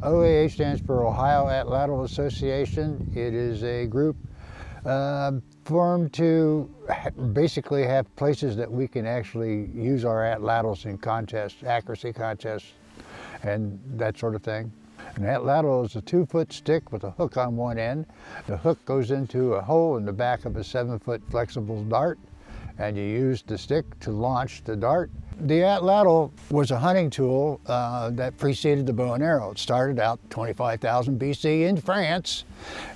OAA stands for Ohio Atlatl Association. It is a group formed to basically have places that we can actually use our atlatls in contests, accuracy contests, and that sort of thing. An atlatl is a 2-foot stick with a hook on one end. The hook goes into a hole in the back of a 7-foot flexible dart, and you use the stick to launch the dart. The atlatl was a hunting tool that preceded the bow and arrow. It started out 25,000 BC in France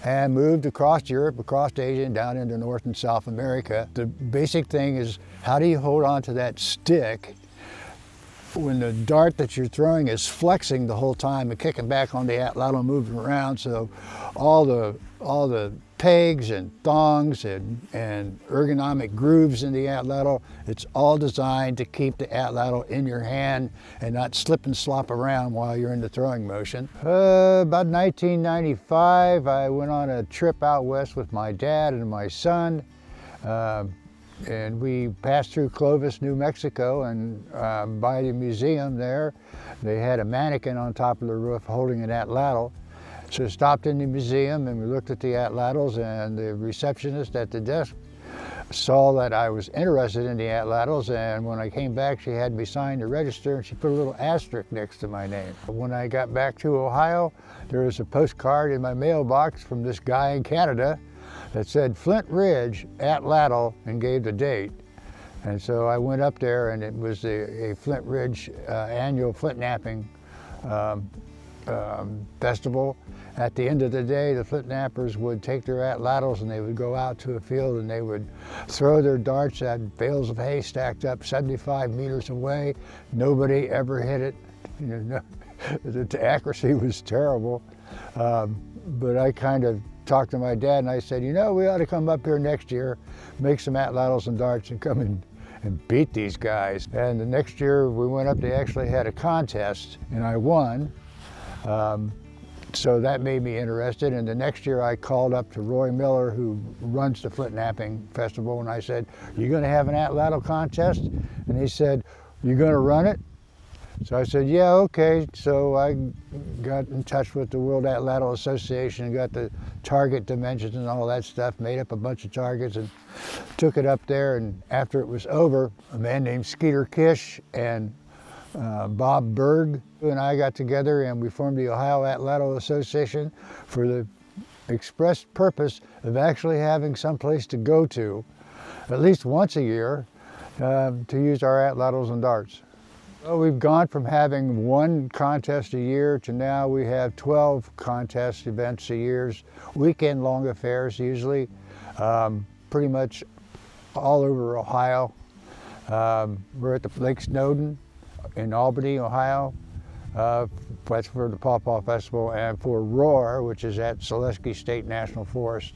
and moved across Europe, across Asia, and down into North and South America. The basic thing is, how do you hold on to that stick when the dart that you're throwing is flexing the whole time and kicking back on the atlatl and moving around? So all the pegs and thongs and ergonomic grooves in the atlatl, it's all designed to keep the atlatl in your hand and not slip and slop around while you're in the throwing motion. About 1995, I went on a trip out west with my dad and my son. And we passed through Clovis, New Mexico, and by the museum there, they had a mannequin on top of the roof holding an atlatl. So we stopped in the museum and we looked at the atlatls, and the receptionist at the desk saw that I was interested in the atlatls, and when I came back she had me sign the register and she put a little asterisk next to my name. When I got back to Ohio, there was a postcard in my mailbox from this guy in Canada that said Flint Ridge, Atlatl, and gave the date. And so I went up there, and it was a Flint Ridge annual flint knapping festival. At the end of the day, the flint knappers would take their atlatls and they would go out to a field and they would throw their darts at bales of hay stacked up 75 meters away. Nobody ever hit it. You know, the accuracy was terrible. But I kind of talked to my dad and I said, you know, we ought to come up here next year, make some atlatls and darts and come and beat these guys. And the next year we went up, they actually had a contest and I won. So that made me interested, and the next year I called up to Roy Miller, who runs the Flint Knapping Festival, and I said, you gonna have an atlatl contest? And he said, you gonna run it? So I said, yeah, okay. So I got in touch with the World Atlatl Association and got the target dimensions and all that stuff, made up a bunch of targets and took it up there. And after it was over, a man named Skeeter Kish and Bob Berg and I got together and we formed the Ohio Atlatl Association for the express purpose of actually having some place to go to at least once a year to use our atlatls and darts. Well, we've gone from having one contest a year to now we have 12 contest events a year, weekend long affairs usually, pretty much all over Ohio. We're at the Lake Snowden in Albany, Ohio. That's for the Paw Paw Festival, and for Roar, which is at Selesky State National Forest,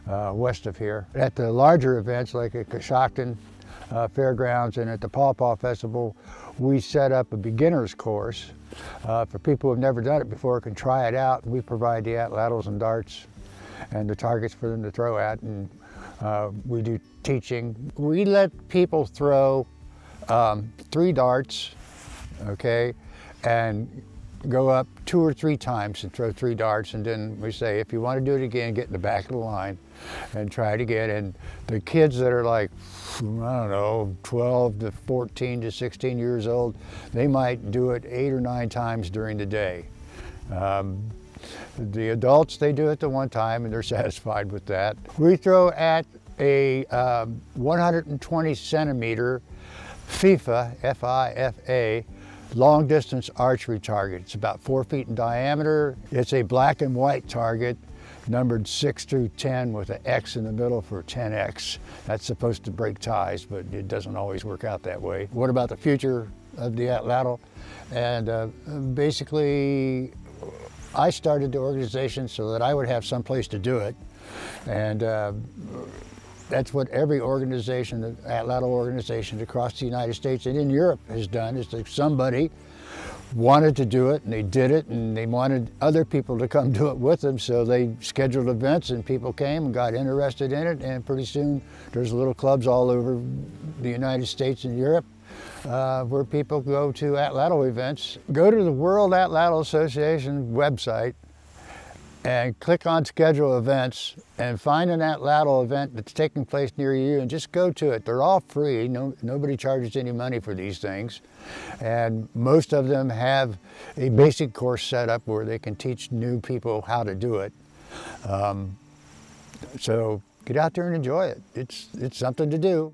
west of here. At the larger events like at Coshocton Fairgrounds and at the Paw Paw Festival, we set up a beginner's course for people who have never done it before, can try it out. We provide the atlatls and darts and the targets for them to throw at, and we do teaching. We let people throw 3 darts, okay, and go up 2 or 3 times and throw 3 darts, and then we say, if you want to do it again, get in the back of the line and try it again. And the kids that are like, I don't know, 12 to 14 to 16 years old, they might do it 8 or 9 times during the day. The adults, they do it the one time and they're satisfied with that. We throw at a 120 centimeter FIFA, F-I-F-A, long distance archery target. It's about 4 feet in diameter. It's a black and white target numbered 6 through 10 with an X in the middle for 10X. That's supposed to break ties, but it doesn't always work out that way. What about the future of the atlatl? And basically, I started the organization so that I would have some place to do it. And that's what every organization, the atlatl organizations across the United States and in Europe has done, is that somebody wanted to do it and they did it, and they wanted other people to come do it with them, so they scheduled events and people came and got interested in it, and pretty soon there's little clubs all over the United States and Europe where people go to Atlatl events. Go to the World Atlatl Association website and click on schedule events and find an Atlatl event that's taking place near you and just go to it. They're all free. Nobody charges any money for these things. And most of them have a basic course set up where they can teach new people how to do it. So get out there and enjoy it. It's something to do.